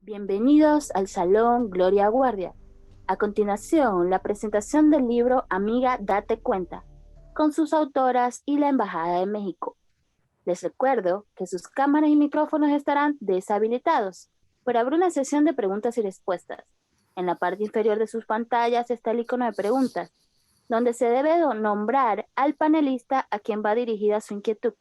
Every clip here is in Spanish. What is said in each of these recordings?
Bienvenidos al Salón Gloria Guardia. A continuación, la presentación del libro Amiga, date cuenta, con sus autoras y la Embajada de México. Les recuerdo que sus cámaras y micrófonos estarán deshabilitados, pero habrá una sesión de preguntas y respuestas. En la parte inferior de sus pantallas está el icono de preguntas, donde se debe nombrar al panelista a quien va dirigida su inquietud.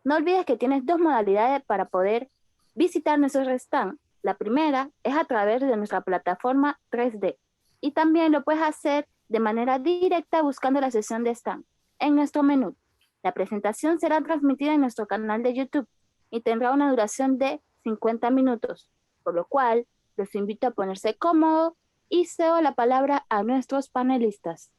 No olvides que tienes dos modalidades para poder visitar nuestro stand. La primera es a través de nuestra plataforma 3D y también lo puedes hacer de manera directa buscando la sesión de stand en nuestro menú. La presentación será transmitida en nuestro canal de YouTube y tendrá una duración de 50 minutos, por lo cual los invito a ponerse cómodo y cedo la palabra a nuestros panelistas.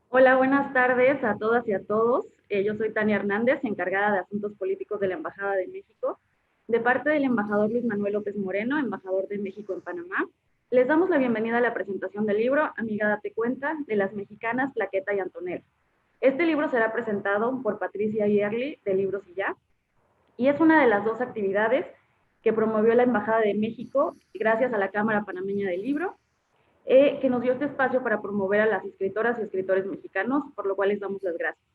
Hola, buenas tardes a todas y a todos. Yo soy Tania Hernández, encargada de Asuntos Políticos de la Embajada de México. De parte del embajador Luis Manuel López Moreno, embajador de México en Panamá, les damos la bienvenida a la presentación del libro Amiga, date cuenta, de las mexicanas Plaqueta y Antonella. Este libro será presentado por Patricia Yearly, de Libros y Ya, y es una de las dos actividades que promovió la Embajada de México gracias a la Cámara Panameña del Libro, que nos dio este espacio para promover a las escritoras y escritores mexicanos, por lo cual les damos las gracias.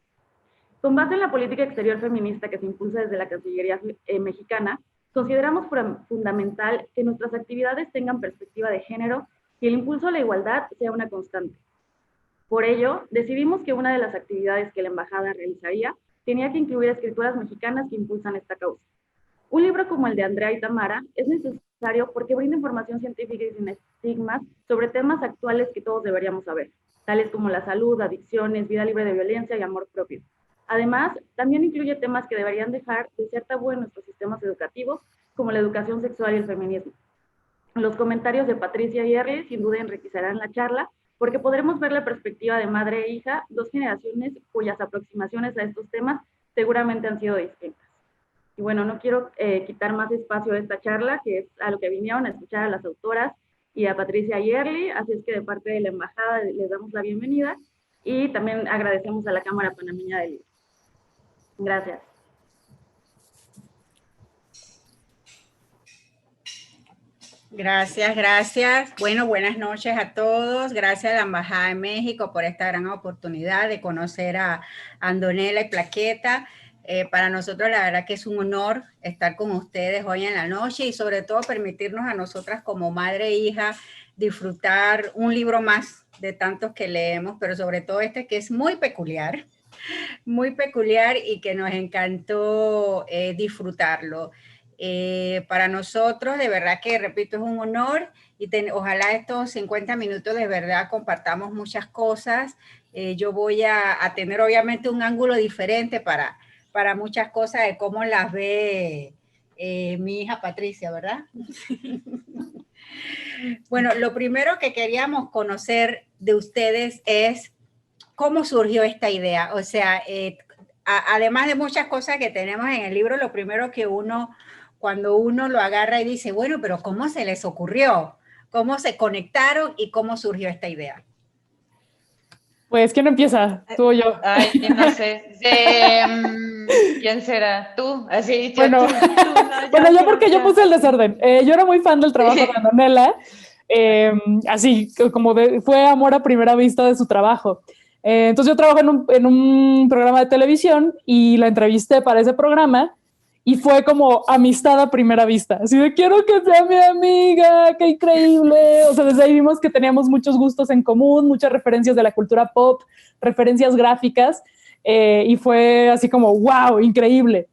Con base en la política exterior feminista que se impulsa desde la Cancillería mexicana, consideramos fundamental que nuestras actividades tengan perspectiva de género y el impulso a la igualdad sea una constante. Por ello, decidimos que una de las actividades que la embajada realizaría tenía que incluir escritoras mexicanas que impulsan esta causa. Un libro como el de Andrea y Tamara es necesario porque brinda información científica y sin estigmas sobre temas actuales que todos deberíamos saber, tales como la salud, adicciones, vida libre de violencia y amor propio. Además, también incluye temas que deberían dejar de ser tabú en nuestros sistemas educativos, como la educación sexual y el feminismo. Los comentarios de Patricia y Erle sin duda enriquecerán la charla, porque podremos ver la perspectiva de madre e hija, dos generaciones cuyas aproximaciones a estos temas seguramente han sido distintas. Y bueno, no quiero quitar más espacio a esta charla, que es a lo que vinieron a escuchar a las autoras y a Patricia Yearly, así es que de parte de la Embajada les damos la bienvenida y también agradecemos a la Cámara Panameña del Libro. Gracias. Gracias. Bueno, buenas noches a todos. Gracias a la Embajada de México por esta gran oportunidad de conocer a Antonella y Plaqueta. Para nosotros la verdad que es un honor estar con ustedes hoy en la noche y sobre todo permitirnos a nosotras como madre e hija disfrutar un libro más de tantos que leemos, pero sobre todo este que es muy peculiar y que nos encantó disfrutarlo. Para nosotros, de verdad que, repito, es un honor y ojalá estos 50 minutos de verdad compartamos muchas cosas. Yo voy a tener obviamente un ángulo diferente para muchas cosas de cómo las ve mi hija Patricia, ¿verdad? Bueno, lo primero que queríamos conocer de ustedes es cómo surgió esta idea. O sea, además de muchas cosas que tenemos en el libro, lo primero que cuando uno lo agarra y dice, bueno, pero ¿cómo se les ocurrió? ¿Cómo se conectaron y cómo surgió esta idea? Pues, ¿quién empieza? ¿Tú o yo? Ay, no sé. ¿Quién será? ¿Tú? Así, bueno, tú, no, bueno, yo porque yo puse el desorden. Yo era muy fan del trabajo de Antonella. Así como fue amor a primera vista de su trabajo. Entonces yo trabajo en un programa de televisión y la entrevisté para ese programa y fue como amistad a primera vista. Así de, quiero que sea mi amiga, qué increíble. O sea, desde ahí vimos que teníamos muchos gustos en común, muchas referencias de la cultura pop, referencias gráficas, y fue así como, wow, increíble.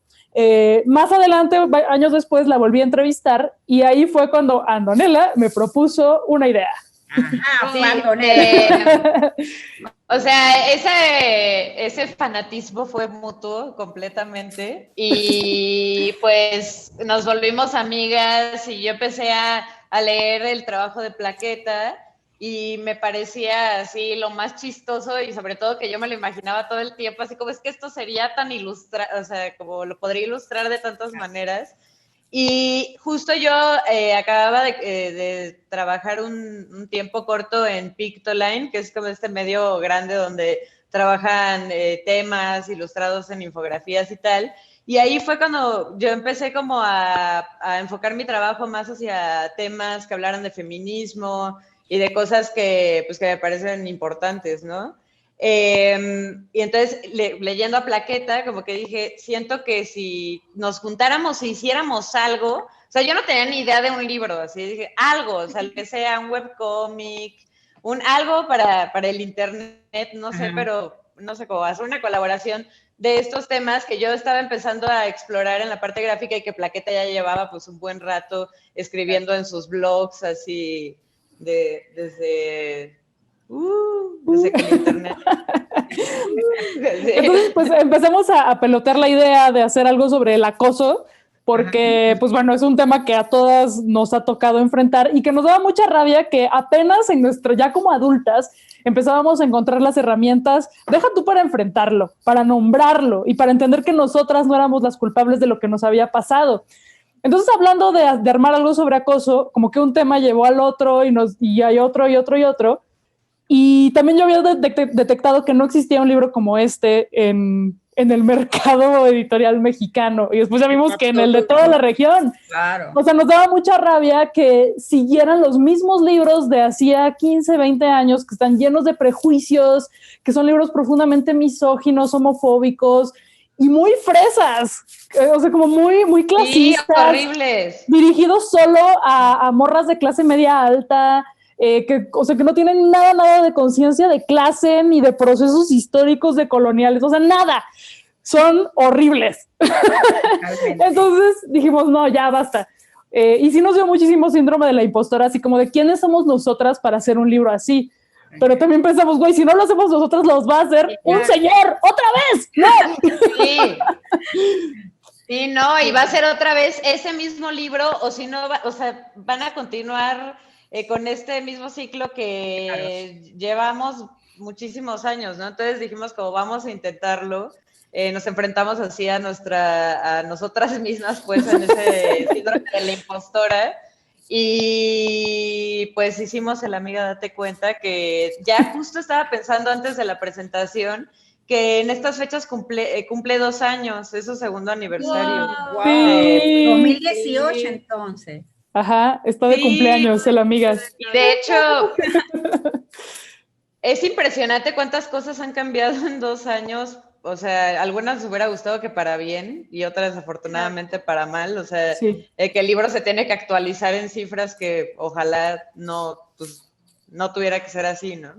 Más adelante, años después, la volví a entrevistar y ahí fue cuando Antonella me propuso una idea. Ajá, sí, Antonella. O sea, ese fanatismo fue mutuo completamente y pues nos volvimos amigas y yo empecé a leer el trabajo de Plaqueta y me parecía así lo más chistoso y sobre todo que yo me lo imaginaba todo el tiempo, así como es que esto sería tan ilustrado, o sea, como lo podría ilustrar de tantas maneras. Y justo yo acababa de trabajar un tiempo corto en Pictoline, que es como este medio grande donde trabajan temas ilustrados en infografías y tal. Y ahí fue cuando yo empecé como a enfocar mi trabajo más hacia temas que hablaran de feminismo y de cosas que, pues, que me parecen importantes, ¿no? Y entonces, leyendo a Plaqueta, como que dije, siento que si nos juntáramos e hiciéramos algo, o sea, yo no tenía ni idea de un libro, así dije, algo, o sea, que sea un webcómic, algo para el internet, no sé, pero no sé cómo, hacer una colaboración de estos temas que yo estaba empezando a explorar en la parte gráfica y que Plaqueta ya llevaba pues un buen rato escribiendo en sus blogs así desde que el internet. Entonces, pues empezamos a pelotear la idea de hacer algo sobre el acoso, porque, pues bueno, es un tema que a todas nos ha tocado enfrentar y que nos daba mucha rabia que apenas ya como adultas, empezábamos a encontrar las herramientas, deja tú para enfrentarlo, para nombrarlo y para entender que nosotras no éramos las culpables de lo que nos había pasado. Entonces, hablando de armar algo sobre acoso, como que un tema llevó al otro y hay otro y otro y otro. Y también yo había detectado que no existía un libro como este en el mercado editorial mexicano. Y después ya vimos que en el de toda la región. Claro. O sea, nos daba mucha rabia que siguieran los mismos libros de hacía 15, 20 años, que están llenos de prejuicios, que son libros profundamente misóginos, homofóbicos y muy fresas. O sea, como muy, muy clasistas. Sí, horribles. Dirigidos solo a morras de clase media alta. O sea, que no tienen nada de conciencia de clase ni de procesos históricos de coloniales, o sea, nada, son horribles. Entonces dijimos, no, ya basta. Y sí nos dio muchísimo síndrome de la impostora, así como de quiénes somos nosotras para hacer un libro así. Pero también pensamos, güey, si no lo hacemos nosotras, los va a hacer un señor, otra vez, ¿no? Sí. Sí, no, y va a ser otra vez ese mismo libro, o si no, o sea, van a continuar con este mismo ciclo que llevamos muchísimos años, ¿no? Entonces dijimos, como vamos a intentarlo, nos enfrentamos así a nosotras mismas, pues, en ese síndrome de la impostora, y pues hicimos el Amiga Date Cuenta, que ya justo estaba pensando antes de la presentación, que en estas fechas cumple 2 años, es su segundo aniversario. Wow. Sí. 2018 entonces. Ajá, está de cumpleaños el Amigas. Y de hecho, es impresionante cuántas cosas han cambiado en 2 años. O sea, algunas les hubiera gustado que para bien y otras desafortunadamente para mal. O sea, sí. Que el libro se tiene que actualizar en cifras que ojalá no tuviera que ser así, ¿no?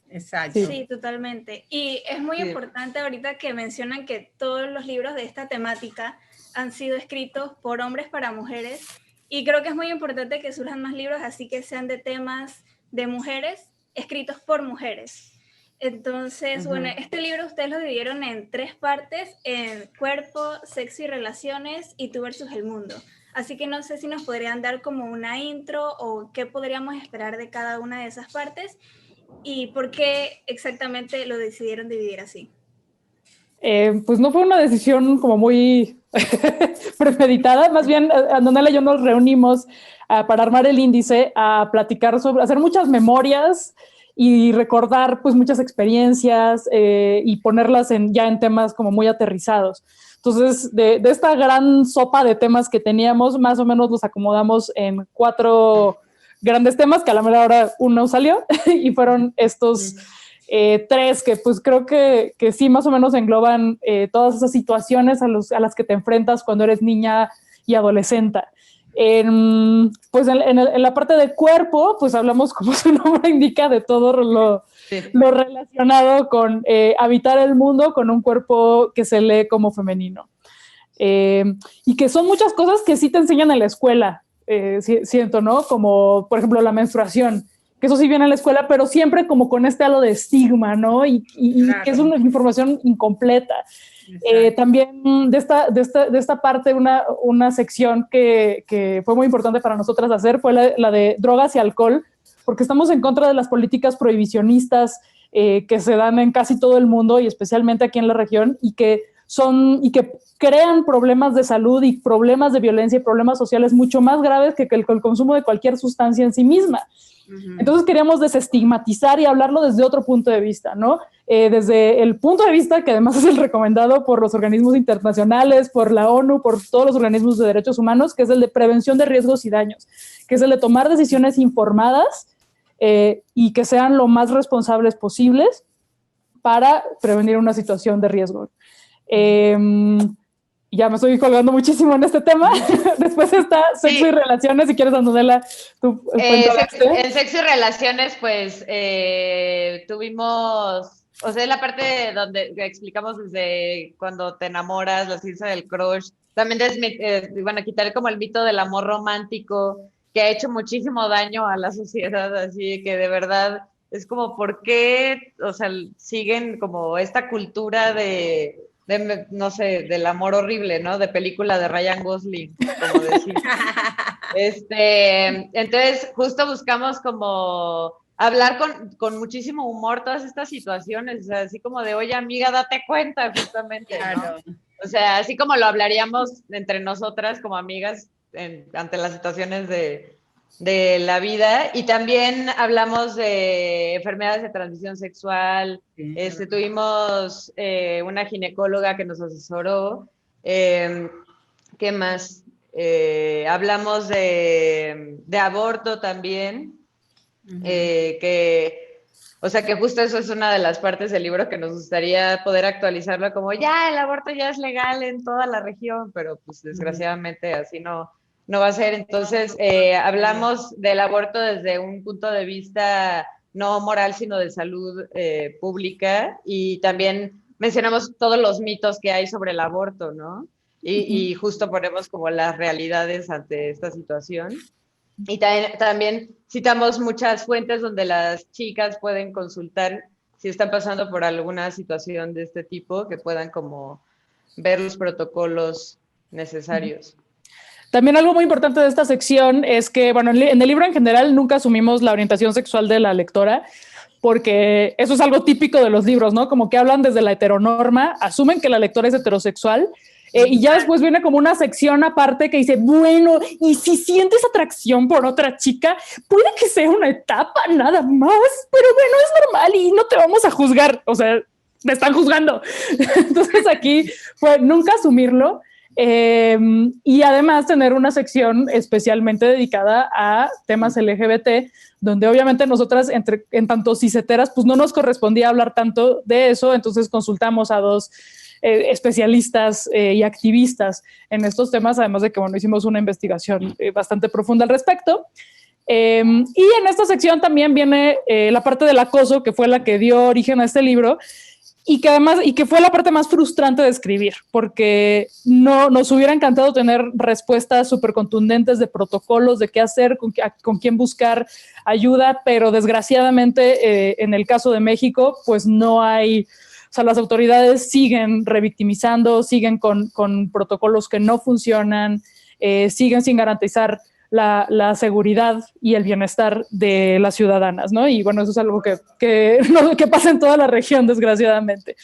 Exacto. Sí, totalmente. Y es muy importante ahorita que mencionan que todos los libros de esta temática han sido escritos por hombres para mujeres. Y creo que es muy importante que surjan más libros así que sean de temas de mujeres, escritos por mujeres. Entonces, bueno, este libro ustedes lo dividieron en 3 partes, en cuerpo, sexo y relaciones, y tú versus el mundo. Así que no sé si nos podrían dar como una intro o qué podríamos esperar de cada una de esas partes y por qué exactamente lo decidieron dividir así. Pues no fue una decisión como muy premeditada, más bien Andonela y yo nos reunimos para armar el índice, a platicar sobre, hacer muchas memorias y recordar pues muchas experiencias y ponerlas ya en temas como muy aterrizados. Entonces, de esta gran sopa de temas que teníamos, más o menos los acomodamos en 4 grandes temas, que a la mera hora uno salió, y fueron estos 3 que pues creo que sí más o menos engloban todas esas situaciones a las que te enfrentas cuando eres niña y adolescente. Pues en la parte de cuerpo, pues hablamos, como su nombre indica, de todo lo relacionado con habitar el mundo con un cuerpo que se lee como femenino. Y que son muchas cosas que sí te enseñan en la escuela, siento, ¿no? Como, por ejemplo, la menstruación, que eso sí viene en la escuela, pero siempre como con este halo de estigma, ¿no? Y claro, que es una información incompleta. También de esta parte, una sección que fue muy importante para nosotras hacer fue la de drogas y alcohol, porque estamos en contra de las políticas prohibicionistas que se dan en casi todo el mundo y especialmente aquí en la región, y que y que crean problemas de salud y problemas de violencia y problemas sociales mucho más graves que el consumo de cualquier sustancia en sí misma. Entonces queríamos desestigmatizar y hablarlo desde otro punto de vista, ¿no? Desde el punto de vista que además es el recomendado por los organismos internacionales, por la ONU, por todos los organismos de derechos humanos, que es el de prevención de riesgos y daños, que es el de tomar decisiones informadas y que sean lo más responsables posibles para prevenir una situación de riesgo. Ya me estoy colgando muchísimo en este tema. Después está sexo y relaciones. Si quieres, Antonella, tú en sexo y relaciones, pues tuvimos, o sea, la parte donde explicamos desde cuando te enamoras, la ciencia del crush. También quitar como el mito del amor romántico, que ha hecho muchísimo daño a la sociedad, así que de verdad es como, ¿por qué, o sea, siguen como esta cultura de no sé, del amor horrible, ¿no? De película de Ryan Gosling, como decir. Entonces, justo buscamos como hablar con muchísimo humor todas estas situaciones, o sea, así como de, oye, amiga, date cuenta, justamente, ¿no? O sea, así como lo hablaríamos entre nosotras como amigas ante las situaciones de la vida, y también hablamos de enfermedades de transmisión sexual. Tuvimos una ginecóloga que nos asesoró. ¿Qué más? Hablamos de aborto también, o sea que justo eso es una de las partes del libro que nos gustaría poder actualizarlo, como ya el aborto ya es legal en toda la región, pero pues desgraciadamente así no va a ser. Entonces, hablamos del aborto desde un punto de vista no moral, sino de salud pública, y también mencionamos todos los mitos que hay sobre el aborto, ¿no? Y justo ponemos como las realidades ante esta situación. Y también citamos muchas fuentes donde las chicas pueden consultar si están pasando por alguna situación de este tipo, que puedan como ver los protocolos necesarios. También algo muy importante de esta sección es que, bueno, en el libro en general nunca asumimos la orientación sexual de la lectora, porque eso es algo típico de los libros, ¿no? Como que hablan desde la heteronorma, asumen que la lectora es heterosexual, y ya después viene como una sección aparte que dice, bueno, y si sientes atracción por otra chica, puede que sea una etapa nada más, pero bueno, es normal y no te vamos a juzgar, o sea, me están juzgando. Entonces aquí fue nunca asumirlo. Y además tener una sección especialmente dedicada a temas LGBT, donde obviamente nosotras, en tanto ciseteras, pues no nos correspondía hablar tanto de eso, entonces consultamos a dos especialistas y activistas en estos temas, además de que, bueno, hicimos una investigación bastante profunda al respecto. Y en esta sección también viene la parte del acoso, que fue la que dio origen a este libro, y que fue la parte más frustrante de escribir, porque no nos hubiera encantado tener respuestas súper contundentes de protocolos, de qué hacer, con quién buscar ayuda, pero desgraciadamente en el caso de México, pues no hay, o sea, las autoridades siguen revictimizando, siguen con protocolos que no funcionan, siguen sin garantizar la seguridad y el bienestar de las ciudadanas, ¿no? Y bueno, eso es algo que pasa en toda la región, desgraciadamente.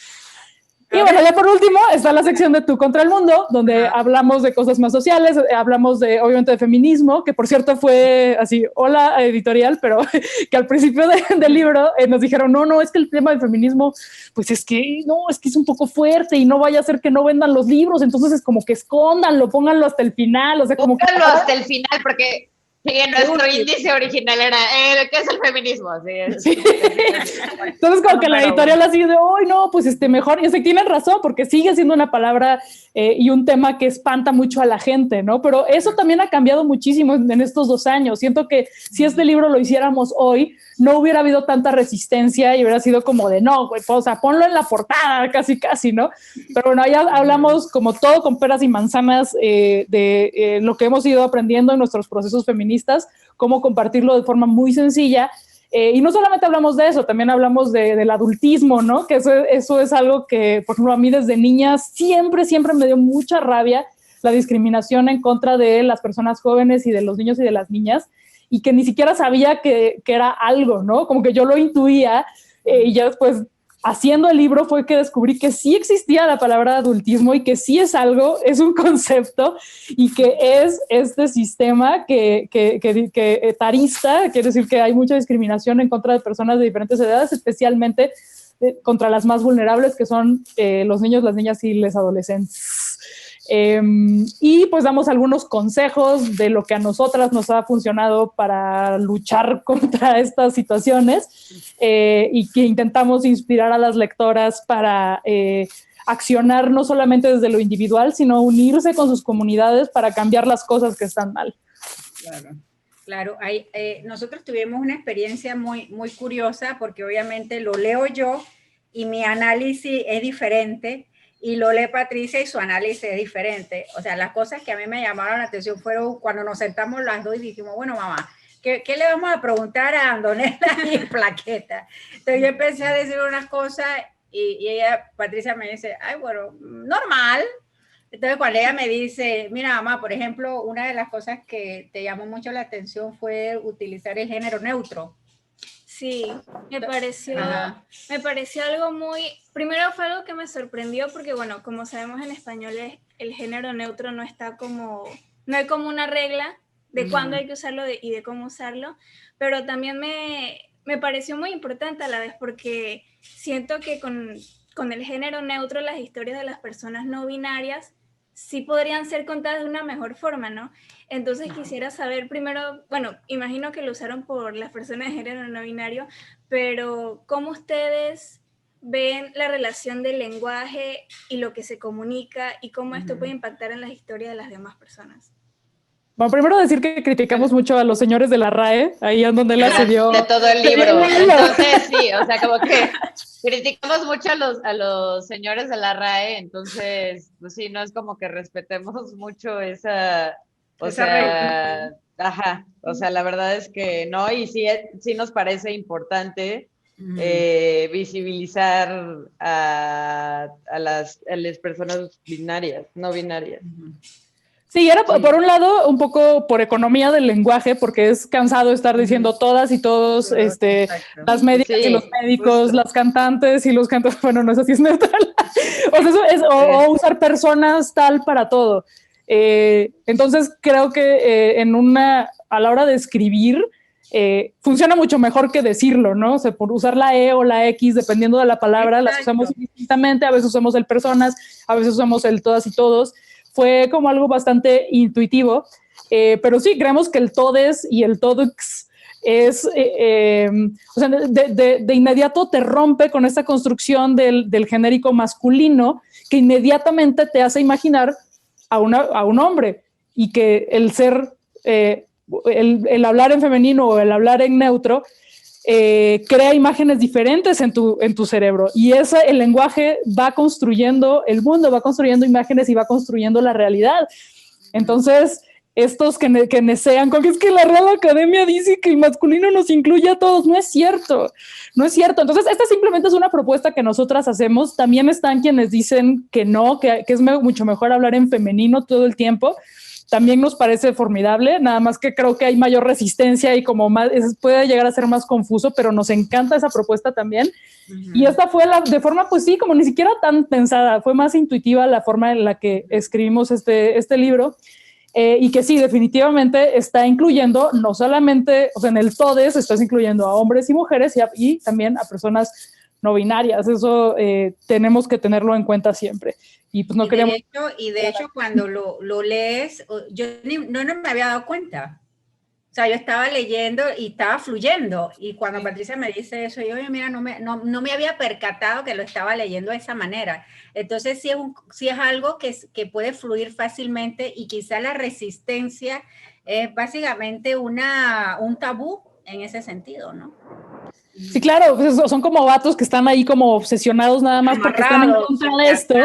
Y bueno, ya por último está la sección de Tú contra el Mundo, donde hablamos de cosas más sociales, hablamos obviamente de feminismo, que por cierto fue así, hola editorial, pero que al principio del libro nos dijeron, no, es que el tema del feminismo, pues es que es un poco fuerte y no vaya a ser que no vendan los libros, entonces es como que escóndanlo, pónganlo hasta el final, o sea, como pónganlo hasta el final, porque nuestro índice original era, ¿qué es el feminismo? Sí. Entonces como que la editorial así de, no, pues mejor, y tienen razón, porque sigue siendo una palabra y un tema que espanta mucho a la gente, ¿no? Pero eso también ha cambiado muchísimo en estos 2 años. Siento que si este libro lo hiciéramos hoy, no hubiera habido tanta resistencia y hubiera sido como de, no, güey, o sea, ponlo en la portada, casi, ¿no? Pero bueno, ya hablamos como todo con peras y manzanas de lo que hemos ido aprendiendo en nuestros procesos feministas, cómo compartirlo de forma muy sencilla. Y no solamente hablamos de eso, también hablamos del adultismo, ¿no? Que eso es algo que, por ejemplo, a mí desde niña siempre me dio mucha rabia, la discriminación en contra de las personas jóvenes y de los niños y de las niñas, y que ni siquiera sabía que era algo, ¿no? Como que yo lo intuía y ya después haciendo el libro fue que descubrí que sí existía la palabra adultismo y que sí es algo, es un concepto y que es este sistema que etarista, quiere decir que hay mucha discriminación en contra de personas de diferentes edades, especialmente contra las más vulnerables, que son los niños, las niñas y los adolescentes. Y pues damos algunos consejos de lo que a nosotras nos ha funcionado para luchar contra estas situaciones y que intentamos inspirar a las lectoras para accionar no solamente desde lo individual, sino unirse con sus comunidades para cambiar las cosas que están mal. Claro. Claro, nosotros tuvimos una experiencia muy, muy curiosa porque obviamente lo leo yo y mi análisis es diferente y lo lee Patricia y su análisis es diferente. O sea, las cosas que a mí me llamaron la atención fueron cuando nos sentamos las dos y dijimos, bueno, mamá, ¿qué le vamos a preguntar a Andonela y Plaqueta? Entonces yo empecé a decir unas cosas y ella, Patricia, me dice, ay, bueno, normal. Entonces, cuando ella me dice, mira, mamá, por ejemplo, una de las cosas que te llamó mucho la atención fue utilizar el género neutro. Sí, me pareció algo muy... Primero fue algo que me sorprendió porque, bueno, como sabemos en español, el género neutro no está como... No hay como una regla de cuándo hay que usarlo y de cómo usarlo, pero también me pareció muy importante a la vez porque siento que con el género neutro las historias de las personas no binarias sí podrían ser contadas de una mejor forma, ¿no? Entonces quisiera saber primero, bueno, imagino que lo usaron por las personas de género no binario, pero ¿cómo ustedes ven la relación del lenguaje y lo que se comunica y cómo esto puede impactar en la historia de las demás personas? Bueno, primero decir que criticamos mucho a los señores de la RAE, ahí en donde la se dio. De todo el libro. Entonces, sí, o sea, como que criticamos mucho a los señores de la RAE, entonces, pues sí, no es como que respetemos mucho esa regla. Ajá, o sea, la verdad es que no, y sí nos parece importante visibilizar a las personas binarias, no binarias. Sí, era por un lado un poco por economía del lenguaje, porque es cansado estar diciendo todas y todos, las médicas y los médicos, justo. Las cantantes y los cantantes, bueno, no sé si es neutral, o sea, eso es, o usar personas tal para todo. Entonces creo que a la hora de escribir, funciona mucho mejor que decirlo, ¿no? O sea, por usar la E o la X, dependiendo de la palabra, las usamos indistintamente, a veces usamos el personas, a veces usamos el todas y todos. Fue como algo bastante intuitivo, pero sí, creemos que el todes y el todex es, o sea, de inmediato te rompe con esta construcción del genérico masculino que inmediatamente te hace imaginar a un hombre y que el ser, el hablar en femenino o el hablar en neutro crea imágenes diferentes en tu cerebro y el lenguaje va construyendo el mundo, va construyendo imágenes y va construyendo la realidad. Entonces, estos que necean con que es que la Real Academia dice que el masculino nos incluye a todos, no es cierto, no es cierto. Entonces, esta simplemente es una propuesta que nosotras hacemos. También están quienes dicen que no, que es mucho mejor hablar en femenino todo el tiempo. También nos parece formidable, nada más que creo que hay mayor resistencia y como más, puede llegar a ser más confuso, pero nos encanta esa propuesta también. Y esta fue de forma, pues sí, como ni siquiera tan pensada, fue más intuitiva la forma en la que escribimos este libro, y que sí, definitivamente está incluyendo, no solamente, o sea, en el todes estás incluyendo a hombres y mujeres y también a personas no binarias. Eso tenemos que tenerlo en cuenta siempre. Y pues no queremos... De hecho, cuando lo lees, yo no me había dado cuenta. O sea, yo estaba leyendo y estaba fluyendo. Y cuando Patricia me dice eso, yo, mira, no me había percatado que lo estaba leyendo de esa manera. Entonces, sí es algo que puede fluir fácilmente y quizá la resistencia es básicamente un tabú en ese sentido, ¿no? Sí, claro, pues son como vatos que están ahí como obsesionados nada más porque están en contra de esto.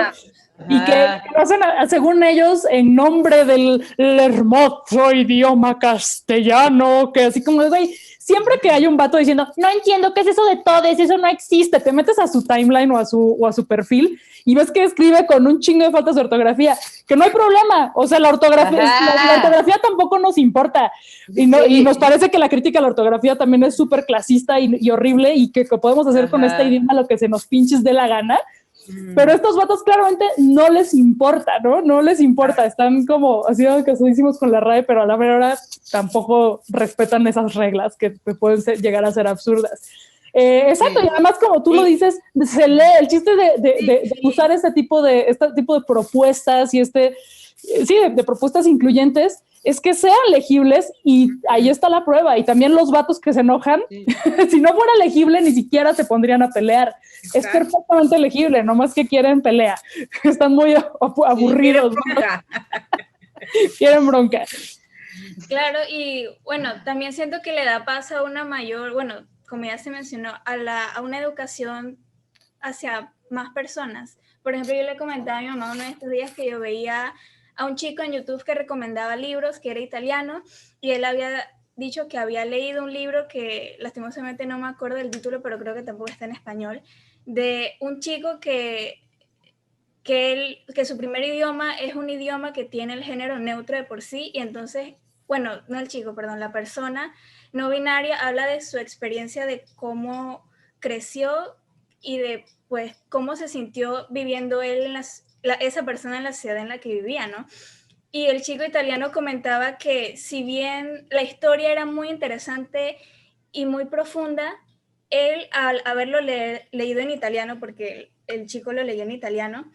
Y que lo hacen, según ellos, en nombre del hermoso idioma castellano, que así como, güey, siempre que hay un vato diciendo, no entiendo qué es eso de todes, eso no existe, te metes a su timeline o a su perfil y ves que escribe con un chingo de faltas de ortografía, que no hay problema, o sea, la ortografía tampoco nos importa, y nos parece que la crítica a la ortografía también es súper clasista y horrible, y que podemos hacer con este idioma lo que se nos pinches dé la gana. Pero a estos vatos claramente no les importa, ¿no? No les importa, están como haciendo casadísimos con la RAE, pero a la mera hora tampoco respetan esas reglas que pueden llegar a ser absurdas. Exacto, y además como tú lo dices, se lee el chiste de usar este tipo de propuestas y de propuestas incluyentes, es que sean legibles, y ahí está la prueba. Y también los vatos que se enojan, si no fuera legible, ni siquiera se pondrían a pelear. Exacto. Es perfectamente legible, nomás que quieren pelea. Están muy aburridos. Quieren bronca. Claro, y bueno, también siento que le da paso a una mayor, bueno, como ya se mencionó, a una educación hacia más personas. Por ejemplo, yo le comentaba a mi mamá uno de estos días que yo veía a un chico en YouTube que recomendaba libros, que era italiano, y él había dicho que había leído un libro que lastimosamente no me acuerdo del título, pero creo que tampoco está en español, de un chico que su primer idioma es un idioma que tiene el género neutro de por sí, y entonces, bueno, no el chico, perdón, la persona no binaria habla de su experiencia de cómo creció y de pues cómo se sintió viviendo él esa persona en la ciudad en la que vivía, ¿no? Y el chico italiano comentaba que si bien la historia era muy interesante y muy profunda, él al haberlo leído en italiano, porque el chico lo leyó en italiano,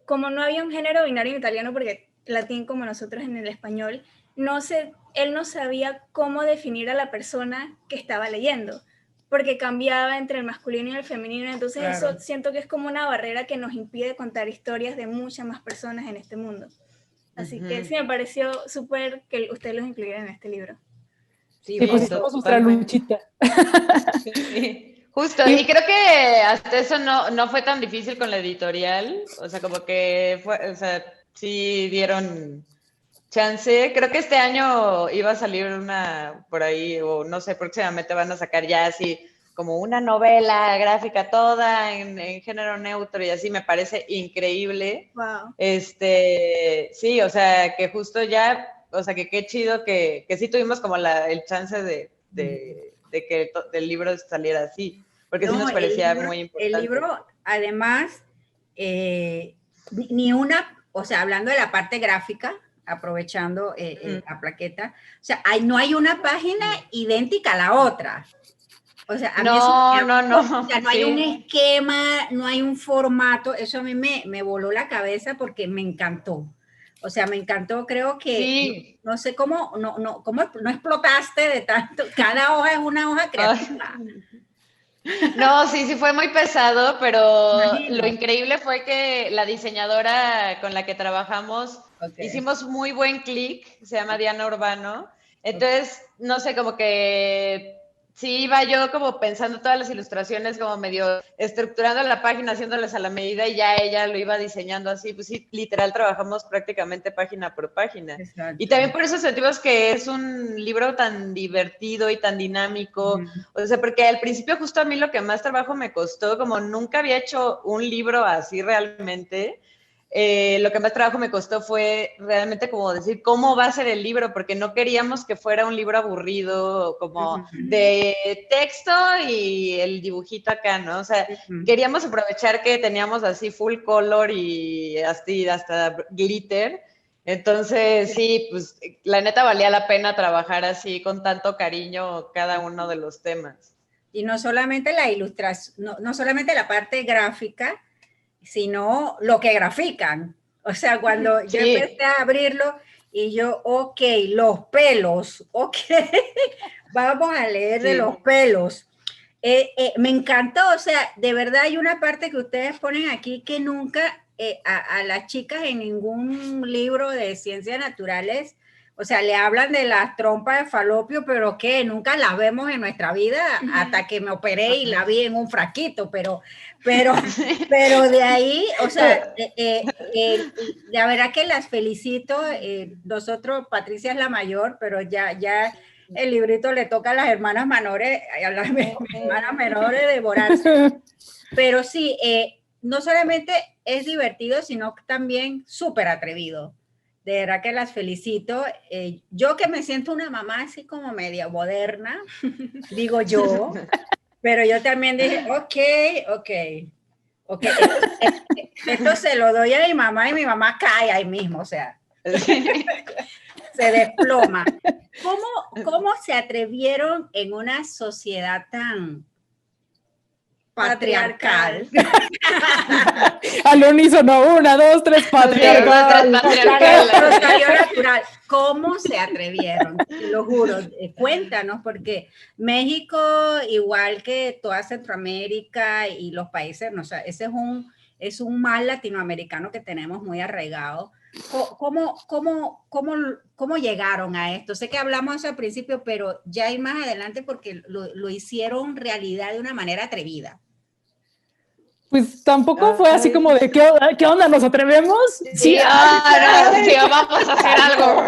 como no había un género binario en italiano, porque latín como nosotros en el español, él no sabía cómo definir a la persona que estaba leyendo, porque cambiaba entre el masculino y el femenino, entonces eso siento que es como una barrera que nos impide contar historias de muchas más personas en este mundo. Así que sí me pareció súper que ustedes los incluyeran en este libro. Sí, pues hicimos nuestra luchita. Sí, justo, y creo que hasta eso no fue tan difícil con la editorial, o sea, como que sí dieron chance. Creo que este año iba a salir una por ahí, o no sé, próximamente van a sacar ya así como una novela gráfica toda en género neutro, y así me parece increíble. Wow. Sí, o sea, que justo ya, o sea, que qué chido que sí tuvimos como el chance de que el libro saliera así, porque sí nos parecía muy importante. El libro, además, o sea, hablando de la parte gráfica, aprovechando la plaqueta, o sea, no hay una página idéntica a la otra. O sea, a mí o sea, no hay un esquema, no hay un formato. Eso a mí me voló la cabeza porque me encantó. O sea, me encantó, creo que, no sé cómo no explotaste de tanto. Cada hoja es una hoja creativa. No, sí fue muy pesado, pero lo increíble fue que la diseñadora con la que trabajamos, hicimos muy buen clic, se llama Diana Urbano. Entonces, no sé, como que sí iba yo como pensando todas las ilustraciones, como medio estructurando la página, haciéndolas a la medida, y ya ella lo iba diseñando así. Pues sí, literal trabajamos prácticamente página por página. Exacto. Y también por eso sentimos que es un libro tan divertido y tan dinámico. O sea, porque al principio justo a mí lo que más trabajo me costó, como nunca había hecho un libro así realmente, lo que más trabajo me costó fue realmente como decir cómo va a ser el libro, porque no queríamos que fuera un libro aburrido, como de texto y el dibujito acá, ¿no? O sea, queríamos aprovechar que teníamos así full color y hasta glitter. Entonces, sí, pues la neta valía la pena trabajar así con tanto cariño cada uno de los temas. Y no solamente la ilustración, no solamente la parte gráfica, sino lo que grafican. O sea, cuando yo empecé a abrirlo y yo, ok, los pelos, ok, vamos a leer de los pelos. Me encantó, o sea, de verdad hay una parte que ustedes ponen aquí que nunca a las chicas en ningún libro de ciencias naturales, o sea, le hablan de las trompas de falopio, pero que nunca las vemos en nuestra vida hasta que me operé y la vi en un frasquito, pero de ahí, o sea, la verdad que las felicito. Nosotros, Patricia es la mayor, pero ya el librito le toca a las hermanas menores, a las hermanas menores devorarse. Pero sí, no solamente es divertido, sino también súper atrevido. De verdad que las felicito. Yo que me siento una mamá así como media moderna, digo yo, pero yo también dije, ok. Esto se lo doy a mi mamá y mi mamá cae ahí mismo, o sea, se desploma. ¿Cómo se atrevieron en una sociedad tan patriarcal? Al unísono, 1, 2, 3, patriarcal. Pero salió natural. ¿Cómo se atrevieron? Te lo juro. Cuéntanos, porque México, igual que toda Centroamérica y los países, o sea, ese es un mal latinoamericano que tenemos muy arraigado. ¿Cómo llegaron a esto? Sé que hablamos al principio, pero ya ir más adelante porque lo hicieron realidad de una manera atrevida. Pues tampoco fue así como de, ¿qué onda? ¿Nos atrevemos? Sí, sí, vamos a hacer algo.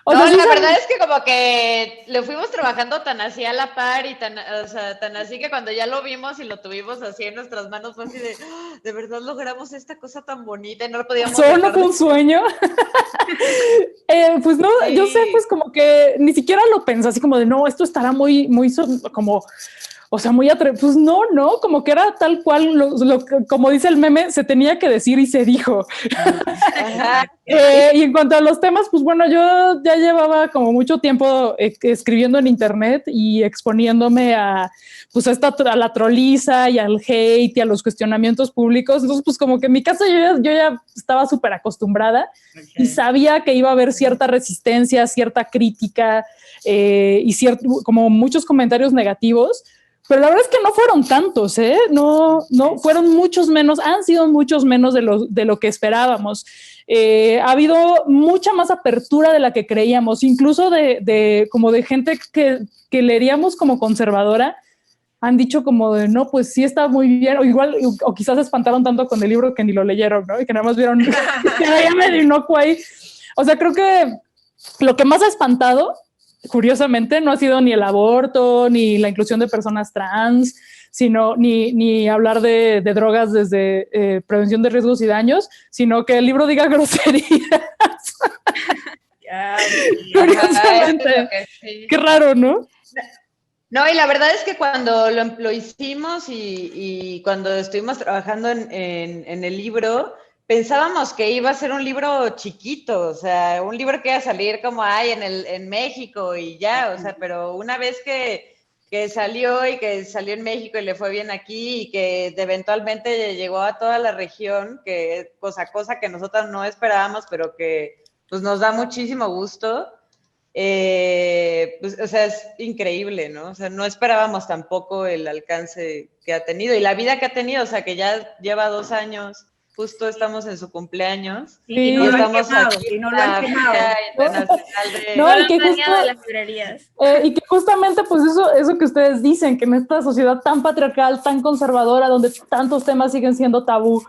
O no, sea, la verdad es que como que lo fuimos trabajando tan así a la par y tan así que cuando ya lo vimos y lo tuvimos así en nuestras manos fue así de verdad logramos esta cosa tan bonita y no lo podíamos ¿Solo no fue un sueño? Pues no, sí. Yo sé, pues como que ni siquiera lo pensé así como de, no, esto estará muy como... O sea, muy pues no, como que era tal cual, como dice el meme, se tenía que decir y se dijo. Y en cuanto a los temas, pues bueno, yo ya llevaba como mucho tiempo escribiendo en internet y exponiéndome a la troliza y al hate y a los cuestionamientos públicos. Entonces, pues como que en mi caso yo ya estaba súper acostumbrada y sabía que iba a haber cierta resistencia, cierta crítica y como muchos comentarios negativos. Pero la verdad es que no fueron tantos, ¿eh? No fueron muchos menos, han sido muchos menos de lo que esperábamos. Ha habido mucha más apertura de la que creíamos, incluso como de gente que leeríamos como conservadora, han dicho como de, no, pues sí está muy bien, o quizás se espantaron tanto con el libro que ni lo leyeron, ¿no? Y que nada más vieron que había medio inocuo ahí. O sea, creo que lo que más ha espantado, curiosamente, no ha sido ni el aborto, ni la inclusión de personas trans, sino ni hablar de drogas desde prevención de riesgos y daños, sino que el libro diga groserías. Curiosamente. Sí. Qué raro, ¿no? No, y la verdad es que cuando lo hicimos y cuando estuvimos trabajando en el libro, pensábamos que iba a ser un libro chiquito, o sea, un libro que iba a salir como hay en México y ya, o sea, pero una vez que salió y que salió en México y le fue bien aquí y que eventualmente llegó a toda la región, que cosa que nosotros no esperábamos, pero que pues nos da muchísimo gusto, pues, o sea, es increíble, ¿no? O sea, no esperábamos tampoco el alcance que ha tenido y la vida que ha tenido, o sea, que ya lleva 2 años. Justo estamos en su cumpleaños. Sí, y no lo han quemado. Y no lo han quemado. Y que justo, de las librerías. Y que justamente, pues eso que ustedes dicen, que en esta sociedad tan patriarcal, tan conservadora, donde tantos temas siguen siendo tabú,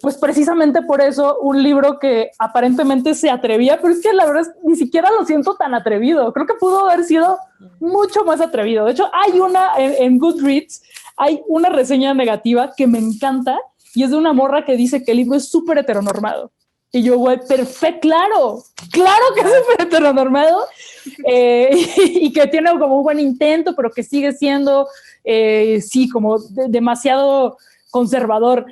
pues precisamente por eso un libro que aparentemente se atrevía, pero es que la verdad ni siquiera lo siento tan atrevido. Creo que pudo haber sido mucho más atrevido. De hecho, hay en Goodreads, hay una reseña negativa que me encanta, y es de una morra que dice que el libro es súper heteronormado. Y yo, güey, perfecto, claro que es súper heteronormado, y que tiene como un buen intento, pero que sigue siendo, sí, como demasiado conservador.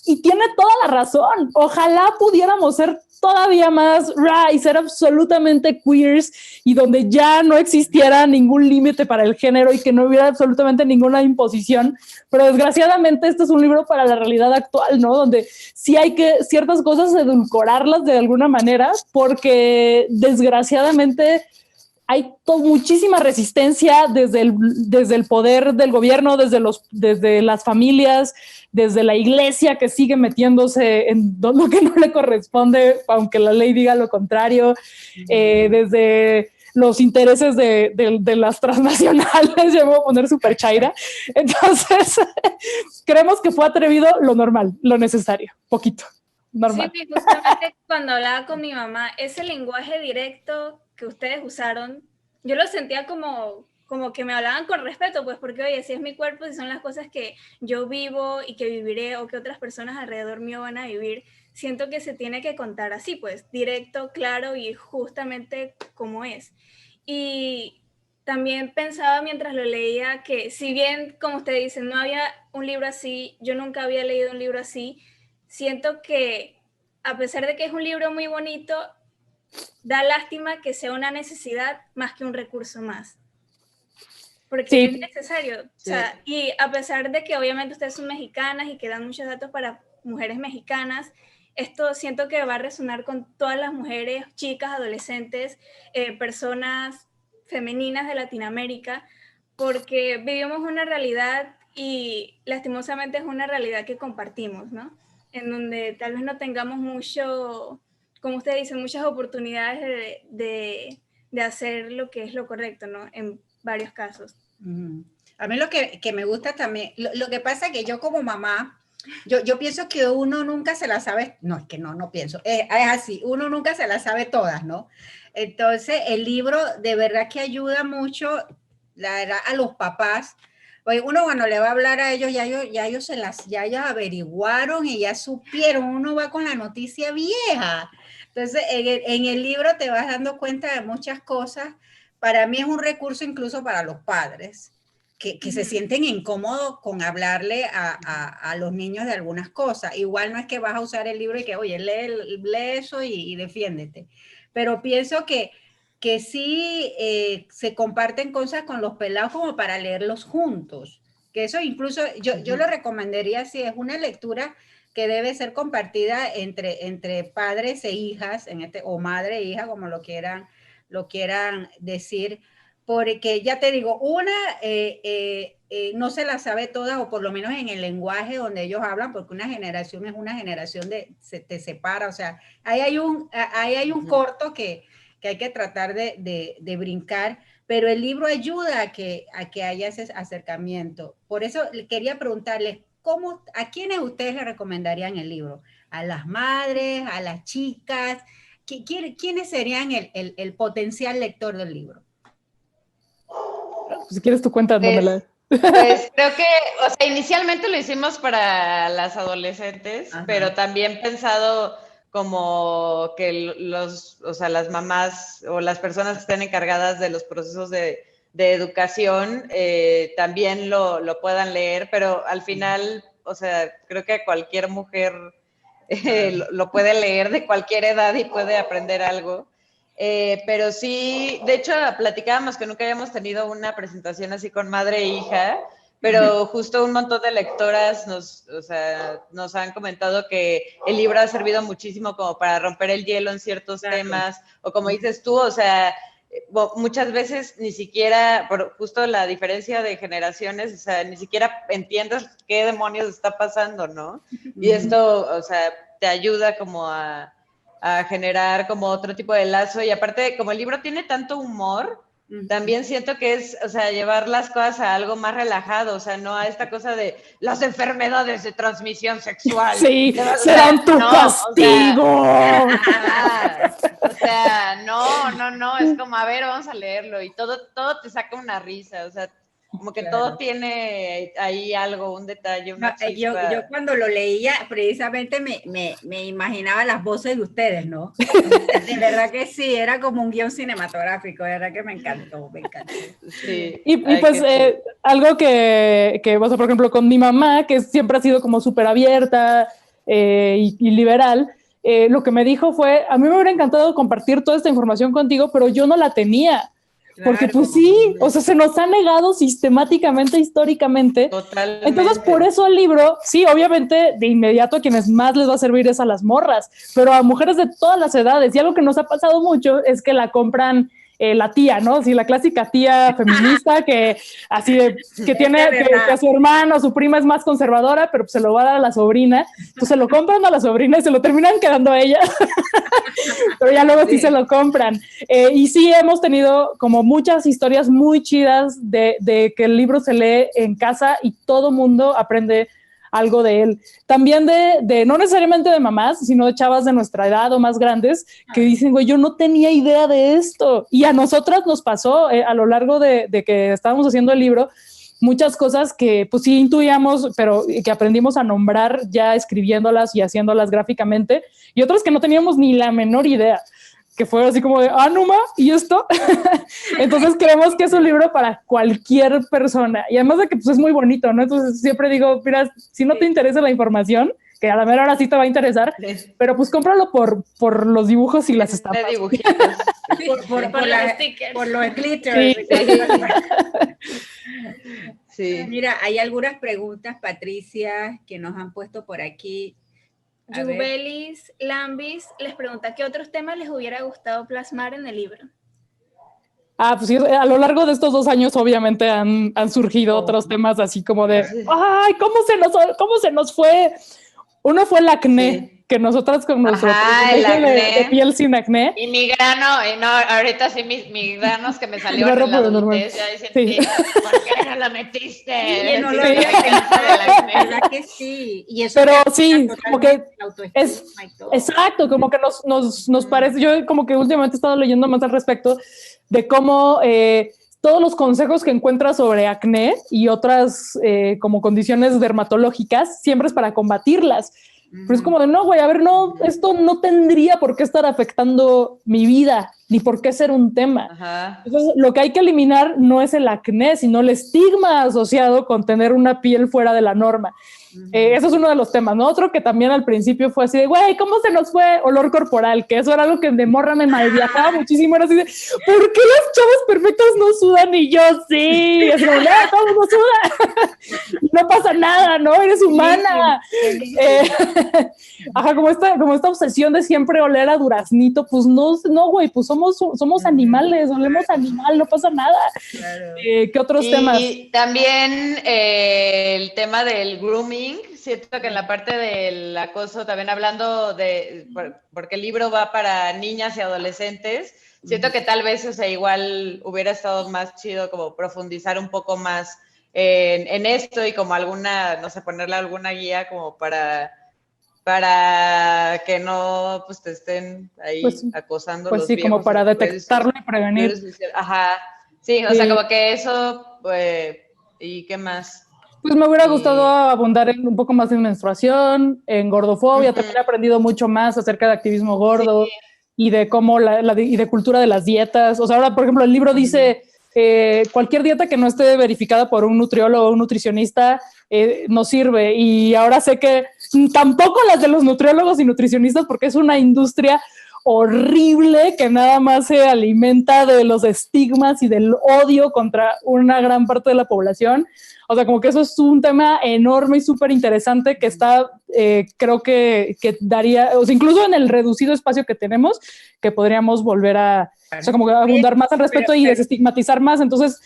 Y tiene toda la razón. Ojalá pudiéramos ser todavía más y ser absolutamente queers y donde ya no existiera ningún límite para el género y que no hubiera absolutamente ninguna imposición. Pero desgraciadamente este es un libro para la realidad actual, ¿no? Donde sí hay que ciertas cosas edulcorarlas de alguna manera porque desgraciadamente hay muchísima resistencia desde el poder del gobierno, desde las familias, desde la iglesia que sigue metiéndose en lo que no le corresponde, aunque la ley diga lo contrario, desde los intereses de las transnacionales, ya me voy a poner súper chaira. Entonces, creemos que fue atrevido lo normal, lo necesario, poquito, normal. Sí, justamente cuando hablaba con mi mamá, ese lenguaje directo que ustedes usaron yo lo sentía como que me hablaban con respeto, pues porque, oye, si es mi cuerpo, si son las cosas que yo vivo y que viviré o que otras personas alrededor mío van a vivir, siento que se tiene que contar así, pues, directo, claro y justamente como es. Y también pensaba mientras lo leía que si bien, como usted dice, no había un libro así, yo nunca había leído un libro así, siento que a pesar de que es un libro muy bonito, da lástima que sea una necesidad más que un recurso más. Porque sí, es necesario. Sí. O sea, y a pesar de que obviamente ustedes son mexicanas y que dan muchos datos para mujeres mexicanas, esto siento que va a resonar con todas las mujeres, chicas, adolescentes, personas femeninas de Latinoamérica, porque vivimos una realidad y lastimosamente es una realidad que compartimos, ¿no? En donde tal vez no tengamos mucho, como usted dice, muchas oportunidades de hacer lo que es lo correcto, ¿no? En varios casos. A mí lo que me gusta también, lo que pasa es que yo como mamá, yo pienso que uno nunca se la sabe, no, es que no pienso, es así, uno nunca se la sabe todas, ¿no? Entonces el libro de verdad que ayuda mucho, la verdad, a los papás. Oye, uno cuando le va a hablar a ellos, ya ellos averiguaron y ya supieron, uno va con la noticia vieja. Entonces en el libro te vas dando cuenta de muchas cosas. Para mí es un recurso incluso para los padres que se sienten incómodos con hablarle a los niños de algunas cosas. Igual no es que vas a usar el libro y que, oye, lee eso y defiéndete. Pero pienso que sí se comparten cosas con los pelados como para leerlos juntos. Que eso incluso yo lo recomendaría si es una lectura que debe ser compartida entre padres e hijas, o madre e hija, como lo quieran decir, porque ya te digo, una no se la sabe todas, o por lo menos en el lenguaje donde ellos hablan, porque una generación es una generación te separa, o sea, ahí hay un corto que hay que tratar de brincar, pero el libro ayuda a que haya ese acercamiento. Por eso quería preguntarles, ¿a quiénes ustedes le recomendarían el libro? ¿A las madres, a las chicas? ¿Quiénes serían el potencial lector del libro? Si quieres tú cuéntanosla. Pues creo que, o sea, inicialmente lo hicimos para las adolescentes, pero también pensado como que las mamás o las personas que estén encargadas de los procesos de educación también lo puedan leer, pero al final, o sea, creo que cualquier mujer lo puede leer de cualquier edad y puede aprender algo. Pero sí, de hecho, platicábamos que nunca habíamos tenido una presentación así con madre e hija, pero justo un montón de lectoras nos han comentado que el libro ha servido muchísimo como para romper el hielo en ciertos temas, o como dices tú, o sea, muchas veces ni siquiera, por justo la diferencia de generaciones, o sea, ni siquiera entiendes qué demonios está pasando, ¿no? Y esto, o sea, te ayuda como a generar como otro tipo de lazo, y aparte, como el libro tiene tanto humor, también siento que es, o sea, llevar las cosas a algo más relajado, o sea, no a esta cosa de las enfermedades de transmisión sexual. Sí, serán tu castigo. O sea, no, es como, a ver, vamos a leerlo, y todo te saca una risa, o sea, como que todo tiene ahí algo, un detalle, una chispa. Yo cuando lo leía, precisamente me imaginaba las voces de ustedes, ¿no? De verdad que sí, era como un guión cinematográfico, de verdad que me encantó. Sí. Y pues algo que, o sea, por ejemplo, con mi mamá, que siempre ha sido como súper abierta y liberal, lo que me dijo fue, a mí me hubiera encantado compartir toda esta información contigo, pero yo no la tenía. Claro, porque pues sí, o sea, se nos ha negado sistemáticamente, históricamente. Totalmente. Entonces, por eso el libro, sí, obviamente, de inmediato a quienes más les va a servir es a las morras, pero a mujeres de todas las edades. Y algo que nos ha pasado mucho es que la compran la tía, ¿no? Sí, la clásica tía feminista que así de, que tiene que a su hermana o su prima es más conservadora, pero pues se lo va a dar a la sobrina. Entonces se lo compran a la sobrina y se lo terminan quedando a ella. Pero ya luego sí se lo compran. Y sí hemos tenido como muchas historias muy chidas de que el libro se lee en casa y todo mundo aprende algo de él. También de no necesariamente de mamás, sino de chavas de nuestra edad o más grandes que dicen, güey, yo no tenía idea de esto. Y a nosotras nos pasó a lo largo de que estábamos haciendo el libro, muchas cosas que pues sí intuíamos, pero que aprendimos a nombrar ya escribiéndolas y haciéndolas gráficamente, y otras que no teníamos ni la menor idea, que fue así como de, Numa, ¿y esto? Entonces creemos que es un libro para cualquier persona, y además de que pues, es muy bonito, ¿no? Entonces siempre digo, mira, si no te interesa la información, que a la mera hora sí te va a interesar, pero pues cómpralo por los dibujos y las estampas. De dibujitos. por los glitters. Sí. Mira, hay algunas preguntas, Patricia, que nos han puesto por aquí. Jubelis Lambis les pregunta, ¿qué otros temas les hubiera gustado plasmar en el libro? Pues sí, a lo largo de estos 2 años obviamente han surgido otros temas así como de, ¡ay, cómo se nos fue! Uno fue el acné, que nosotras con nuestro de piel sin acné. Y mi grano, no, ahorita sí mis granos que me salieron en la adultez, ya dicen, sí. ¿Por qué no lo metiste? Sí, no lo había pensado, ¿verdad que sí? Y eso pero sí, como que es, exacto, como que nos parece, yo como que últimamente he estado leyendo más al respecto de cómo todos los consejos que encuentras sobre acné y otras como condiciones dermatológicas siempre es para combatirlas. Pero es como de, no, güey, a ver, no, esto no tendría por qué estar afectando mi vida, ni por qué ser un tema. Ajá. Entonces, lo que hay que eliminar no es el acné, sino el estigma asociado con tener una piel fuera de la norma. Eso es uno de los temas, ¿no? Otro que también al principio fue así de, güey, ¿cómo se nos fue olor corporal? Que eso era algo que de morra me malviajaba muchísimo. Era así de, ¿por qué las chavas perfectas no sudan? Y yo, sí. Y así como, no, todo no suda. No pasa nada, ¿no? Eres humana. Ajá, como esta obsesión de siempre oler a duraznito, pues no, güey, pues somos animales, olemos animal, no pasa nada. Claro. ¿Qué otros temas? Y también el tema del grooming, siento que en la parte del acoso, también hablando de, porque el libro va para niñas y adolescentes, siento que tal vez, o sea, igual hubiera estado más chido como profundizar un poco más en esto y como alguna, no sé, ponerle alguna guía como para que no pues te estén ahí acosando pues los sí, viejos, como para detectarlo y prevenir. Ajá, sí, o sea, como que eso, pues, ¿y qué más? Pues me hubiera gustado abundar un poco más en menstruación, en gordofobia, también he aprendido mucho más acerca de activismo gordo y de cómo y de cultura de las dietas. O sea, ahora, por ejemplo, el libro dice cualquier dieta que no esté verificada por un nutriólogo o un nutricionista no sirve. Y ahora sé que tampoco las de los nutriólogos y nutricionistas, porque es una industria horrible que nada más se alimenta de los estigmas y del odio contra una gran parte de la población. O sea, como que eso es un tema enorme y súper interesante que está, creo que daría, o sea, incluso en el reducido espacio que tenemos, que podríamos volver a, o sea, como que abundar más al respecto y desestigmatizar más. Entonces,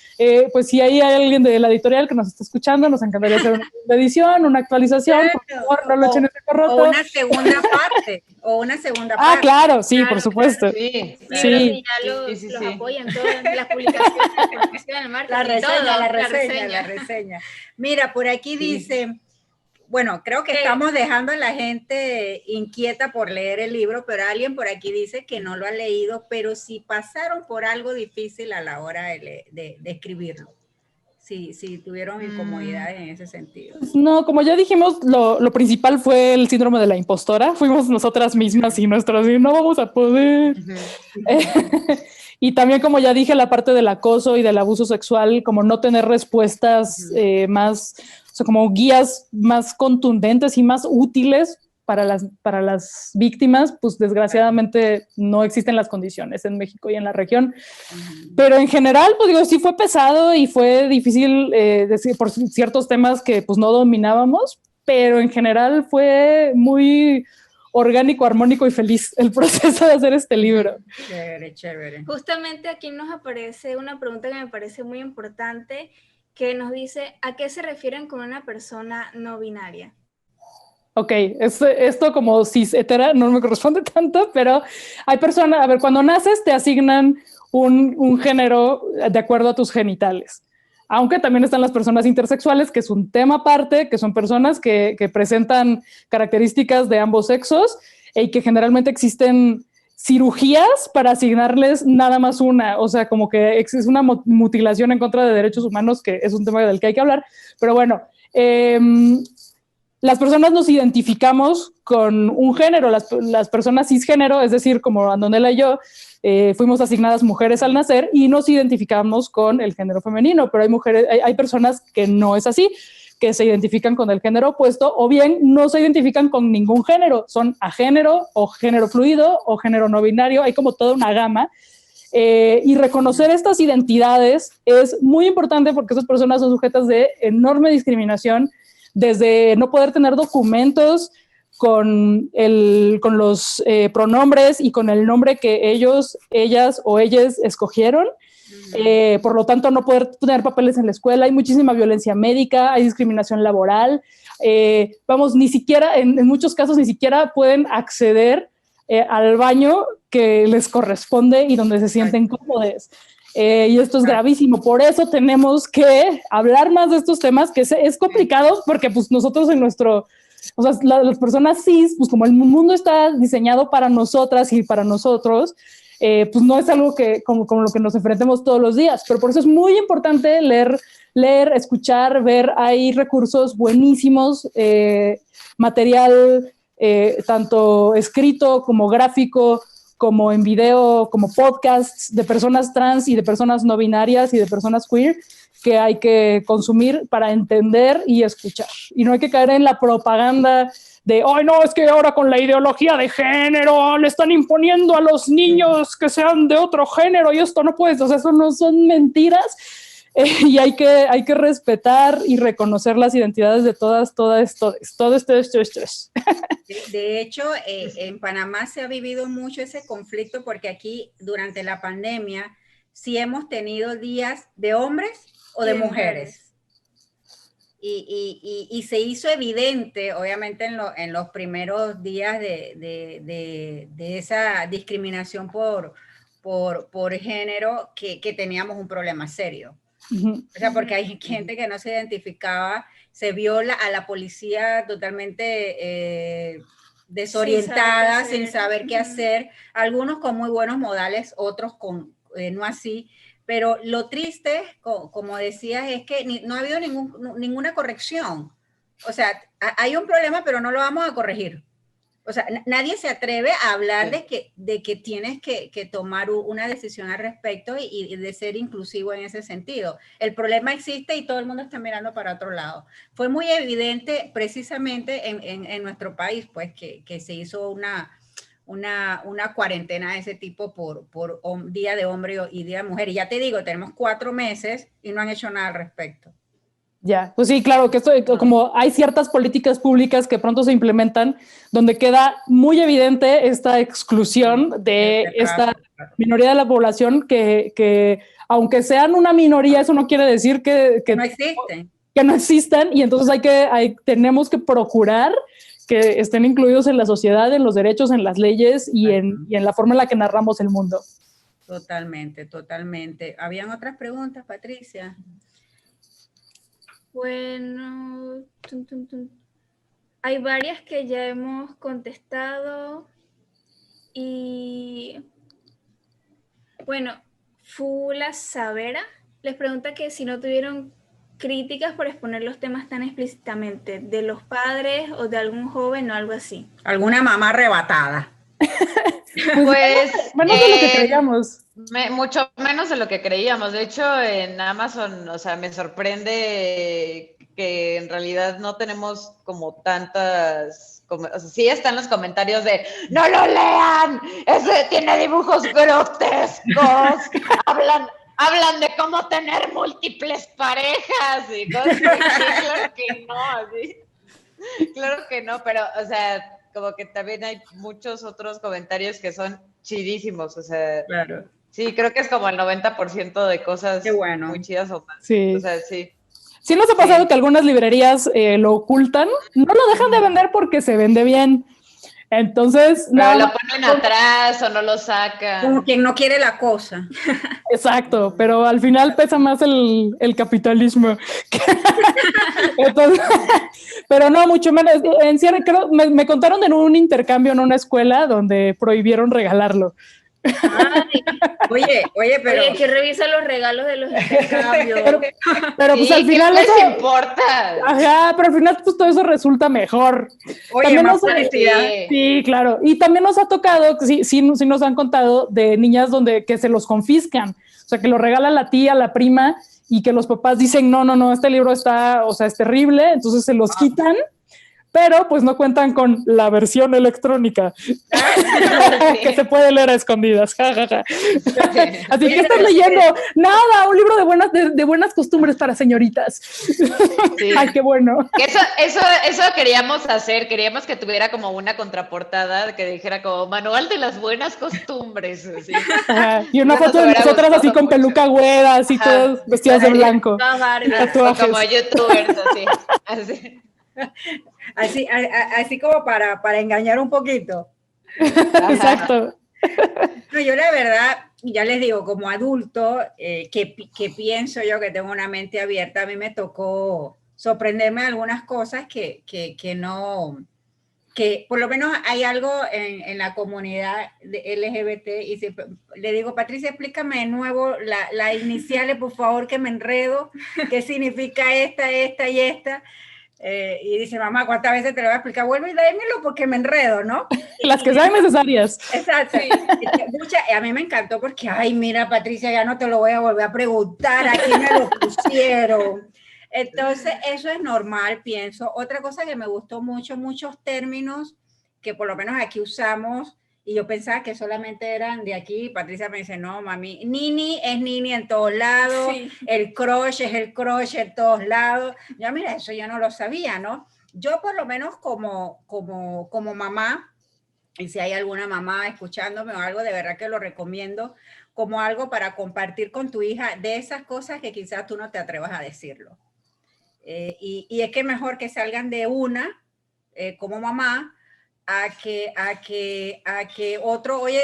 pues si hay alguien de la editorial que nos está escuchando, nos encantaría hacer una edición, una actualización, por favor, no lo echen en ese roto. O una segunda parte, parte. Claro, sí, claro, por supuesto. Sí. Y ya los apoyan todas las publicaciones, la reseña. Mira, por aquí dice, bueno, creo que estamos dejando a la gente inquieta por leer el libro, pero alguien por aquí dice que no lo ha leído, pero si pasaron por algo difícil a la hora de escribirlo. Sí, tuvieron incomodidad en ese sentido. No, como ya dijimos, lo principal fue el síndrome de la impostora. Fuimos nosotras mismas y no vamos a poder. Y también, como ya dije, la parte del acoso y del abuso sexual, como no tener respuestas más, o sea, como guías más contundentes y más útiles para las víctimas, pues desgraciadamente no existen las condiciones en México y en la región. Pero en general, pues digo, sí fue pesado y fue difícil decir por ciertos temas que pues no dominábamos, pero en general fue muy orgánico, armónico y feliz el proceso de hacer este libro. Chévere. Justamente aquí nos aparece una pregunta que me parece muy importante, que nos dice, ¿a qué se refieren con una persona no binaria? Ok, esto como cis hetera no me corresponde tanto, pero hay personas, a ver, cuando naces te asignan un género de acuerdo a tus genitales. aunque también están las personas intersexuales, que es un tema aparte, que son personas que presentan características de ambos sexos y que generalmente existen cirugías para asignarles nada más una, o sea, como que es una mutilación en contra de derechos humanos, que es un tema del que hay que hablar, pero bueno, las personas nos identificamos con un género, las personas cisgénero, es decir, como Antonella y yo, fuimos asignadas mujeres al nacer y nos identificamos con el género femenino, pero hay personas que no es así, que se identifican con el género opuesto o bien no se identifican con ningún género, son agénero o género fluido o género no binario, hay como toda una gama. Y reconocer estas identidades es muy importante porque esas personas son sujetas de enorme discriminación, desde no poder tener documentos con los pronombres y con el nombre que ellos, ellas o ellas escogieron. Por lo tanto, no poder tener papeles en la escuela, hay muchísima violencia médica, hay discriminación laboral, ni siquiera, en muchos casos, ni siquiera pueden acceder al baño que les corresponde y donde se sienten cómodos. Y esto es gravísimo, por eso tenemos que hablar más de estos temas, que es complicado porque pues nosotros en nuestro, o sea, las personas cis, pues como el mundo está diseñado para nosotras y para nosotros, pues no es algo que como lo que nos enfrentemos todos los días, pero por eso es muy importante leer, escuchar, ver, hay recursos buenísimos, material tanto escrito como gráfico, como en video, como podcasts de personas trans y de personas no binarias y de personas queer que hay que consumir para entender y escuchar. Y no hay que caer en la propaganda de, ay, no, es que ahora con la ideología de género le están imponiendo a los niños que sean de otro género y esto no puede, o sea, eso no son mentiras. Y hay que respetar y reconocer las identidades de todo esto. De hecho, en Panamá se ha vivido mucho ese conflicto porque aquí durante la pandemia sí hemos tenido días de hombres o de mujeres. Y se hizo evidente, obviamente, en los primeros días de esa discriminación por género que teníamos un problema serio. O sea, porque hay gente que no se identificaba, se vio a la policía totalmente desorientada, sin saber qué hacer, algunos con muy buenos modales, otros no así, pero lo triste, como decías, es que no ha habido ninguna corrección. O sea, hay un problema, pero no lo vamos a corregir. O sea, nadie se atreve a hablar de que tienes que tomar una decisión al respecto y de ser inclusivo en ese sentido. El problema existe y todo el mundo está mirando para otro lado. Fue muy evidente precisamente en nuestro país, pues, que se hizo una cuarentena de ese tipo por Día de Hombre y Día de Mujer. Y ya te digo, tenemos 4 meses y no han hecho nada al respecto. Ya, pues sí, claro, que esto, como hay ciertas políticas públicas que pronto se implementan, donde queda muy evidente esta exclusión de esta minoría de la población que aunque sean una minoría, eso no quiere decir que no existen. Que no existan, y entonces tenemos que procurar que estén incluidos en la sociedad, en los derechos, en las leyes y en la forma en la que narramos el mundo. Totalmente, totalmente. ¿Habían otras preguntas, Patricia? Bueno, hay varias que ya hemos contestado y bueno, Fula Savera les pregunta que si no tuvieron críticas por exponer los temas tan explícitamente, de los padres o de algún joven o algo así. ¿Alguna mamá arrebatada? Pues menos de lo que creíamos. Mucho menos de lo que creíamos. De hecho, en Amazon, o sea, me sorprende que en realidad no tenemos como tantas, o sea, sí están los comentarios de ¡no lo lean! ¡Ese tiene dibujos grotescos! Hablan de cómo tener múltiples parejas y cosas así. Claro que no, así. Claro que no, pero, o sea, como que también hay muchos otros comentarios que son chidísimos, o sea, claro. Sí, creo que es como el 90% de cosas muy chidas o más. Sí. O sea, sí. Sí nos ha pasado que algunas librerías lo ocultan, no lo dejan de vender porque se vende bien. Entonces, Pero no, lo ponen atrás o no lo sacan. Como quien no quiere la cosa. exacto, pero al final pesa más el capitalismo. Entonces, pero no, mucho menos. En cierre, creo, me contaron en un intercambio en una escuela donde prohibieron regalarlo. Ay, Oye, pero... oye, que revisa los regalos de los intercambios. Pero Sí, pues al ¿qué final les eso, importa? ajá, pero al final pues todo eso resulta mejor. Oye, También más nos, felicidad. sí, claro. Y también nos ha tocado, sí nos han contado de niñas donde que se los confiscan. O sea, que lo regala la tía, la prima, y que los papás dicen, no, este libro está, o sea, es terrible, entonces se los quitan, pero pues no cuentan con la versión electrónica que se puede leer a escondidas. Así que estás leyendo nada, un libro de buenas costumbres para señoritas. Sí. Ay, qué bueno. Eso queríamos hacer, queríamos que tuviera como una contraportada que dijera como manual de las buenas costumbres. Así. Ajá. Y una Eso foto nos de hubiera nosotras así gustado con mucho. peluca güera, así Ajá. todas vestidas de blanco. Todas Barbies. O Tatuajes. como youtubers, así. Así como para engañar un poquito. Exacto. No, yo la verdad, ya les digo, como adulto, que pienso yo que tengo una mente abierta, a mí me tocó sorprenderme de algunas cosas que no, que por lo menos hay algo en la comunidad de LGBT y siempre, le digo, Patricia, explícame de nuevo las iniciales, por favor, que me enredo, qué significa esta y esta. Y dice, mamá, ¿cuántas veces te lo voy a explicar? Vuelve y dámelo porque me enredo, ¿no? Las que sean necesarias. Exacto. Sí. A mí me encantó porque, ay, mira, Patricia, ya no te lo voy a volver a preguntar, aquí me lo pusieron. Entonces, eso es normal, pienso. Otra cosa que me gustó mucho, muchos términos que por lo menos aquí usamos, y yo pensaba que solamente eran de aquí. Patricia me dice, no, mami, nini es nini en todos lados, Sí. el crush es el crush en todos lados. Yo, mira, eso yo no lo sabía, ¿no? Yo por lo menos como mamá, y si hay alguna mamá escuchándome o algo, de verdad que lo recomiendo como algo para compartir con tu hija de esas cosas que quizás tú no te atrevas a decirlo. Y es que mejor que salgan de una como mamá a que otro, oye,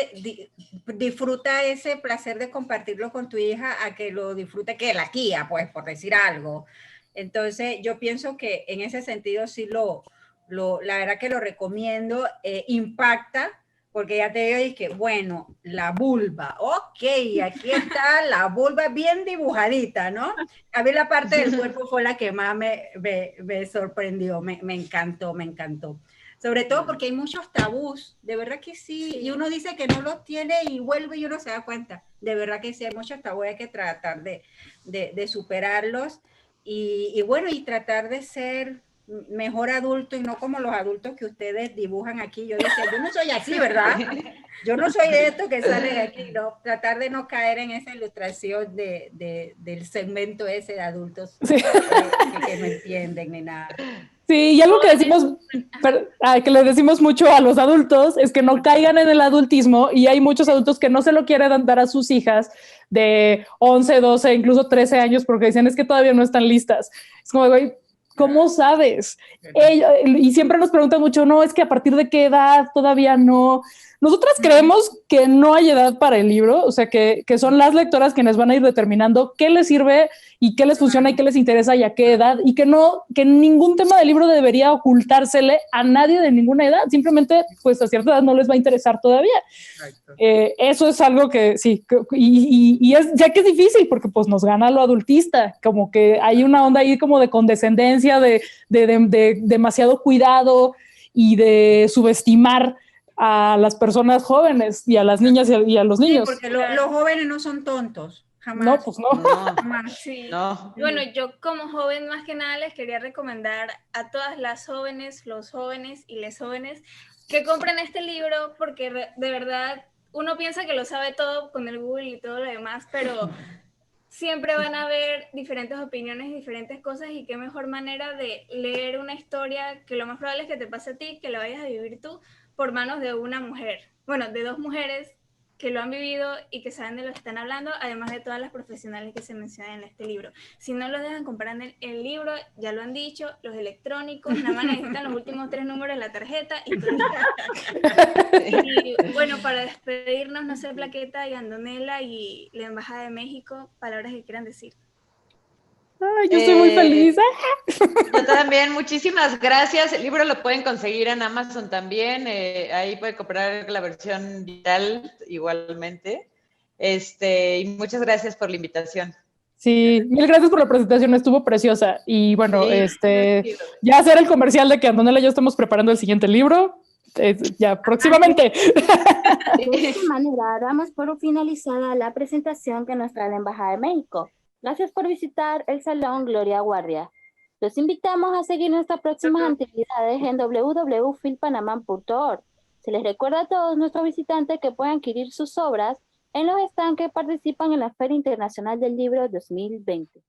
disfruta ese placer de compartirlo con tu hija, a que lo disfrute que la tía, pues, por decir algo. Entonces, yo pienso que en ese sentido sí la verdad que lo recomiendo, impacta, porque ya te digo que, bueno, la vulva, ok, aquí está la vulva bien dibujadita, ¿no? A mí la parte del cuerpo fue la que más me sorprendió, me encantó, me encantó. Sobre todo porque hay muchos tabús, de verdad que sí, y uno dice que no los tiene y vuelve y uno se da cuenta, de verdad que sí, hay muchos tabús, hay que tratar de superarlos y bueno, y tratar de ser mejor adulto y no como los adultos que ustedes dibujan aquí. Yo decía, yo no soy así, ¿verdad? Yo no soy de estos que salen aquí, ¿no? Tratar de no caer en esa ilustración del segmento ese de adultos Sí. que no entienden ni nada. Sí, y algo que decimos, que le decimos mucho a los adultos es que no caigan en el adultismo, y hay muchos adultos que no se lo quieren dar a sus hijas de 11, 12, incluso 13 años porque dicen es que todavía no están listas. Es como, güey, ¿cómo sabes? Y siempre nos preguntan mucho, no, es que a partir de qué edad todavía no. Nosotras creemos que no hay edad para el libro, o sea, que son las lectoras quienes van a ir determinando qué les sirve y qué les funciona y qué les interesa y a qué edad, y que ningún tema del libro debería ocultársele a nadie de ninguna edad, simplemente pues a cierta edad no les va a interesar todavía. Eso es algo que sí, y es, ya que es difícil porque pues nos gana lo adultista, como que hay una onda ahí como de condescendencia, de demasiado cuidado y de subestimar a las personas jóvenes y a las niñas y a los niños. Sí, porque los jóvenes no son tontos, jamás. No, pues no. Jamás. Sí. No. Bueno, yo como joven más que nada les quería recomendar a todas las jóvenes, los jóvenes y les jóvenes que compren este libro porque de verdad uno piensa que lo sabe todo con el Google y todo lo demás, pero siempre van a haber diferentes opiniones, diferentes cosas, y qué mejor manera de leer una historia que lo más probable es que te pase a ti, que la vayas a vivir tú por manos de una mujer, bueno, de dos mujeres que lo han vivido y que saben de lo que están hablando, además de todas las profesionales que se mencionan en este libro. Si no los dejan comprar el libro, ya lo han dicho, los electrónicos, nada más necesitan los últimos 3 números de la tarjeta y todo. Y bueno, para despedirnos, no sé, Plaqueta y Andonela y la Embajada de México, palabras que quieran decir. Ay, yo estoy muy feliz. Yo también, muchísimas gracias. El libro lo pueden conseguir en Amazon también. Ahí pueden comprar la versión digital igualmente. Y muchas gracias por la invitación. Sí, mil gracias por la presentación, estuvo preciosa. Y bueno, Sí, ya hacer el comercial de que Antonella y yo estamos preparando el siguiente libro. Ya próximamente. De esta manera damos por finalizada la presentación que nos trae la Embajada de México. Gracias por visitar el Salón Gloria Guardia. Los invitamos a seguir nuestras próximas actividades en www.filpanamá.org. Se les recuerda a todos nuestros visitantes que pueden adquirir sus obras en los stands que participan en la Feria Internacional del Libro 2020.